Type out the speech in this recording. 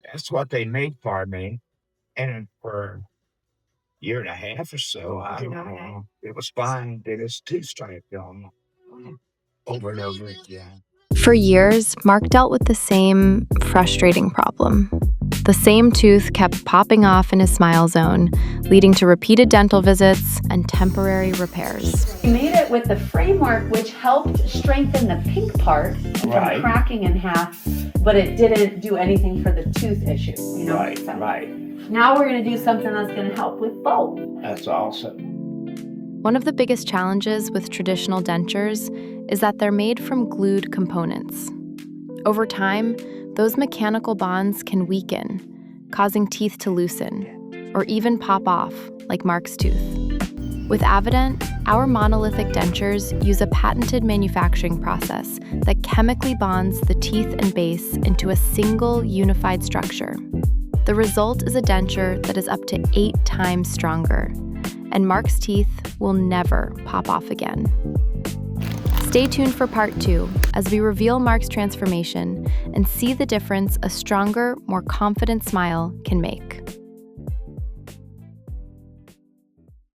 That's what they made for me. And for a year and a half or so, I don't know. It was fine. Did his two-stripe going over and over again. For years, Mark dealt with the same frustrating problem. The same tooth kept popping off in his smile zone, leading to repeated dental visits and temporary repairs. We made it with the framework, which helped strengthen the pink part from cracking in half, but it didn't do anything for the tooth issue. Right. Now we're going to do something that's going to help with both. That's awesome. One of the biggest challenges with traditional dentures is that they're made from glued components. Over time, those mechanical bonds can weaken, causing teeth to loosen, or even pop off, like Mark's tooth. With AvaDent, our monolithic dentures use a patented manufacturing process that chemically bonds the teeth and base into a single unified structure. The result is a denture that is up to 8 times stronger, and Mark's teeth will never pop off again. Stay tuned for part 2 as we reveal Mark's transformation and see the difference a stronger, more confident smile can make.